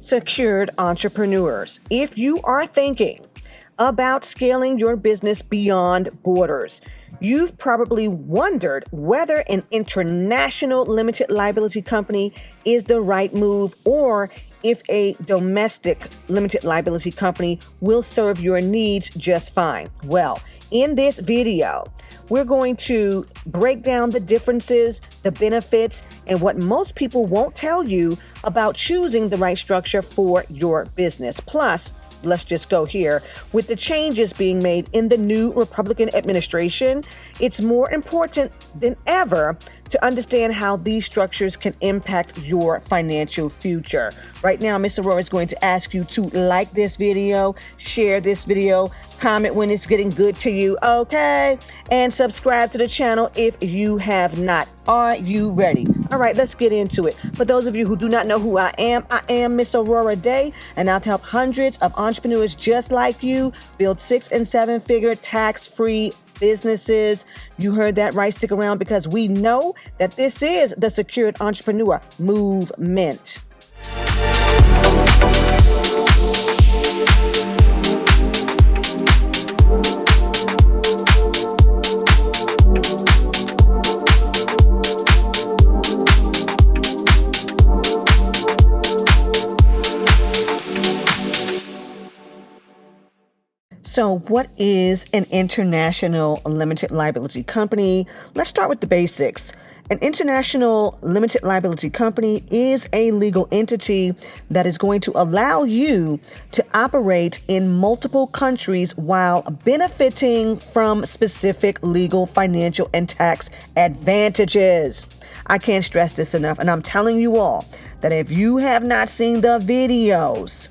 Secured entrepreneurs. If you are thinking about scaling your business beyond borders, you've probably wondered whether an international limited liability company is the right move or if a domestic limited liability company will serve your needs just fine. Well, in this video, we're going to break down the differences, the benefits, and what most people won't tell you about choosing the right structure for your business. Plus, let's just go here. With the changes being made in the new Republican administration, it's more important than ever to understand how these structures can impact your financial future. Right now, Miss Aurorah is going to ask you to like this video, share this video, comment when it's getting good to you, okay? And subscribe to the channel if you have not. Are you ready? All right, let's get into it. For those of you who do not know who I am Miss Aurorah Dey, and I've helped hundreds of entrepreneurs just like you build 6- and 7-figure tax-free businesses. You heard that right. Stick around because we know that this is the Secured Entrepreneur Movement. So what is an international limited liability company? Let's start with the basics. An international limited liability company is a legal entity that is going to allow you to operate in multiple countries while benefiting from specific legal, financial, and tax advantages. I can't stress this enough, and I'm telling you all that if you have not seen the videos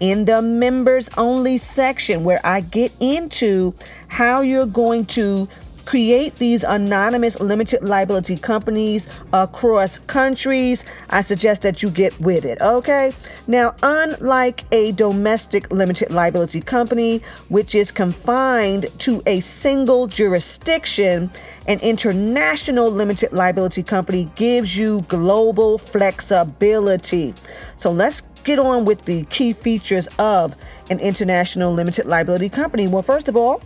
in the members only section where I get into how you're going to create these anonymous limited liability companies across countries, I suggest that you get with it, okay? Now, unlike a domestic limited liability company, which is confined to a single jurisdiction, an international limited liability company gives you global flexibility. So let's get on with the key features of an international limited liability company. Well, first of all,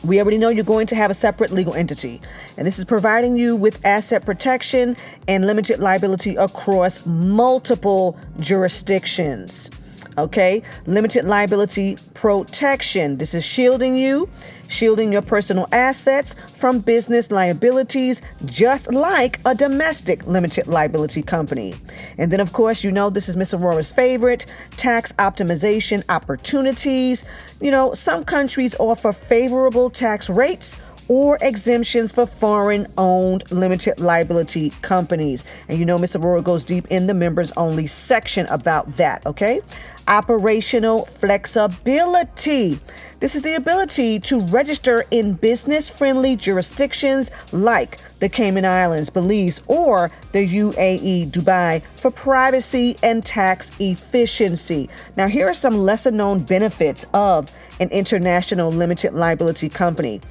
we already know you're going to have a separate legal entity, and this is providing you with asset protection and limited liability across multiple jurisdictions. Okay, limited liability protection. This is shielding your personal assets from business liabilities, just like a domestic limited liability company. And then, of course, you know, this is Miss Aurorah's favorite, tax optimization opportunities. You know, some countries offer favorable tax rates or exemptions for foreign-owned limited liability companies. And you know, Miss Aurorah goes deep in the members-only section about that, okay? Operational flexibility. This is the ability to register in business-friendly jurisdictions like the Cayman Islands, Belize, or the UAE, Dubai, for privacy and tax efficiency. Now, here are some lesser-known benefits of an international limited liability company.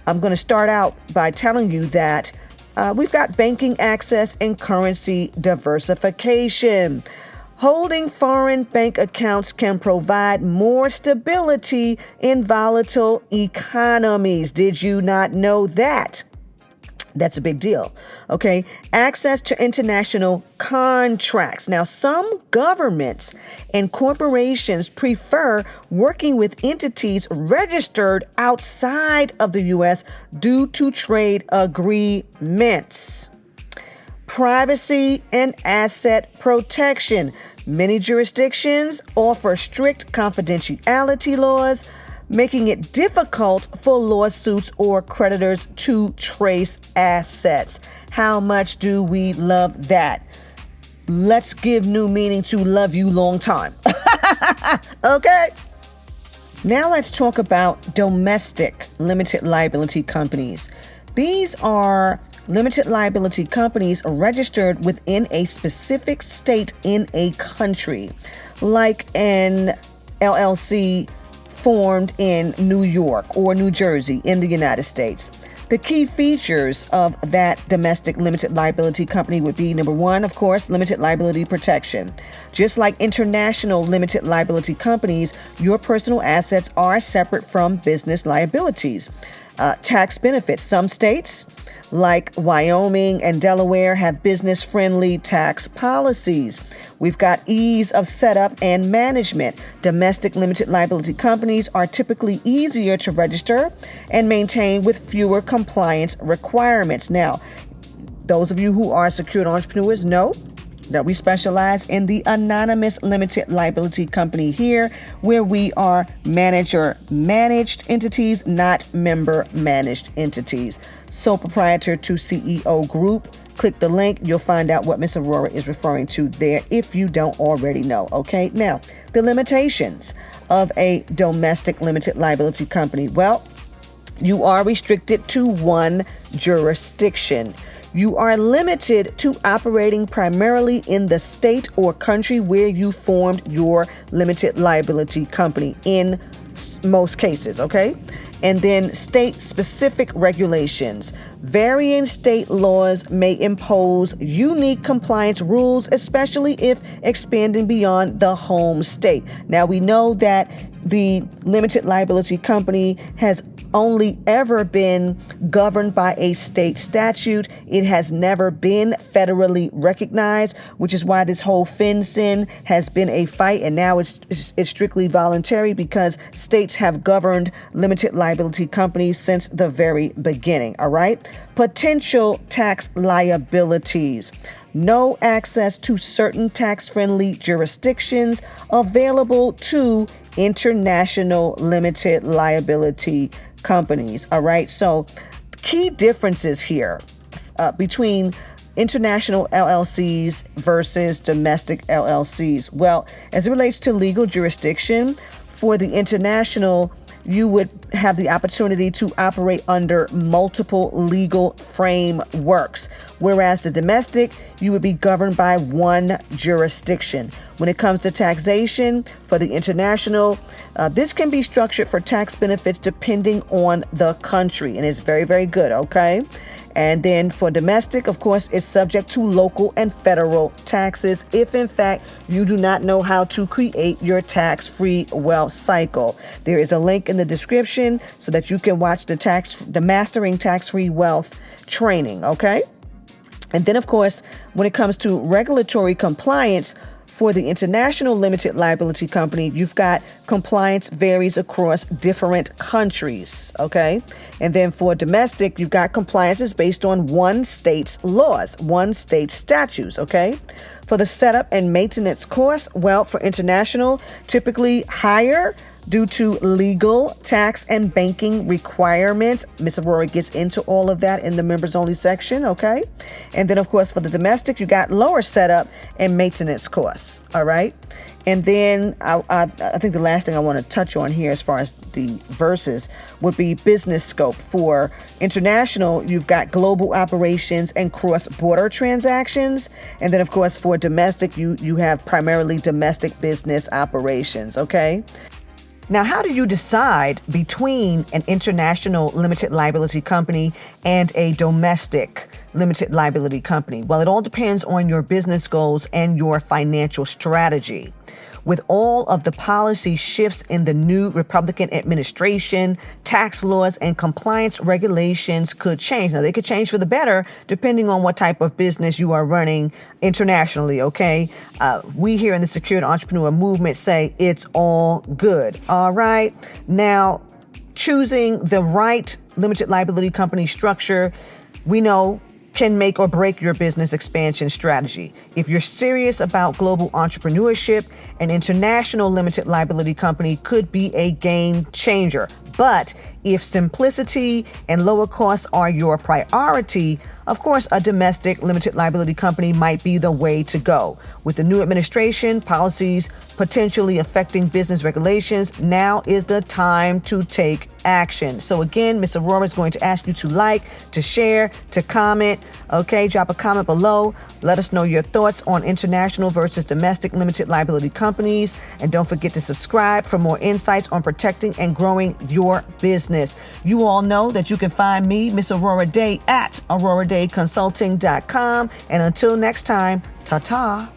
I'm going to start out by telling you that we've got banking access and currency diversification. Holding foreign bank accounts can provide more stability in volatile economies. Did you not know that? That's a big deal. Okay. Access to international contracts. Now, some governments and corporations prefer working with entities registered outside of the U.S. due to trade agreements. Privacy and asset protection. Many jurisdictions offer strict confidentiality laws, making it difficult for lawsuits or creditors to trace assets. How much do we love that? Let's give new meaning to love you long time. Okay. Now let's talk about domestic limited liability companies. These are limited liability companies are registered within a specific state in a country, like an LLC formed in New York or New Jersey in the United States. The key features of that domestic limited liability company would be, number one, of course, limited liability protection. Just like international limited liability companies, your personal assets are separate from business liabilities. Tax benefits. Some states, like Wyoming and Delaware, have business-friendly tax policies. We've got ease of setup and management. Domestic limited liability companies are typically easier to register and maintain with fewer compliance requirements. Now, those of you who are secured entrepreneurs know that we specialize in the anonymous limited liability company here, where we are manager managed entities, not member managed entities. Sole Proprietor to CEO group. Click the link. You'll find out what Ms. Aurorah is referring to there if you don't already know. Okay, now the limitations of a domestic limited liability company. Well, you are restricted to one jurisdiction. You are limited to operating primarily in the state or country where you formed your limited liability company in most cases, okay? And then state-specific regulations. Varying state laws may impose unique compliance rules, especially if expanding beyond the home state. Now, we know that the limited liability company has only ever been governed by a state statute. It has never been federally recognized, which is why this whole FinCEN has been a fight, and now it's strictly voluntary because states have governed limited liability companies since the very beginning, all right? Potential tax liabilities. No access to certain tax-friendly jurisdictions available to international limited liability companies. All right. So key differences here between international LLCs versus domestic LLCs. Well, as it relates to legal jurisdiction, for the international, you would have the opportunity to operate under multiple legal frameworks, whereas the domestic, you would be governed by one jurisdiction. When it comes to taxation for the international, this can be structured for tax benefits depending on the country, and it's very, very good, okay? And then for domestic, of course, it's subject to local and federal taxes if, in fact, you do not know how to create your tax-free wealth cycle. There is a link in the description so that you can watch the Mastering Tax-Free Wealth training, okay? And then, of course, when it comes to regulatory compliance, for the international limited liability company, you've got compliance varies across different countries, okay? And then for domestic, you've got compliances based on one state's laws, one state's statutes, okay? For the setup and maintenance costs, well, for international, typically higher due to legal, tax, and banking requirements. Ms. Aurorah gets into all of that in the members only section, okay? And then, of course, for the domestic, you got lower setup and maintenance costs, all right? And then I think the last thing I want to touch on here as far as the verses would be business scope. For international, you've got global operations and cross-border transactions. And then, of course, for domestic, you have primarily domestic business operations, okay? Now, how do you decide between an international limited liability company and a domestic limited liability company? Well, it all depends on your business goals and your financial strategy. With all of the policy shifts in the new Republican administration, tax laws and compliance regulations could change. Now, they could change for the better depending on what type of business you are running internationally, okay? We here in the Secured Entrepreneur Movement say it's all good, all right? Now, choosing the right limited liability company structure, we know can make or break your business expansion strategy. If you're serious about global entrepreneurship, an international limited liability company could be a game changer. But if simplicity and lower costs are your priority, of course, a domestic limited liability company might be the way to go. With the new administration, policies potentially affecting business regulations, now is the time to take action. So again, Ms. Aurorah is going to ask you to like, to share, to comment. Okay, drop a comment below. Let us know your thoughts on international versus domestic limited liability companies. And don't forget to subscribe for more insights on protecting and growing your business. You all know that you can find me, Ms. Aurorah Dey, at AurorahDayConsulting.com. And until next time, ta-ta.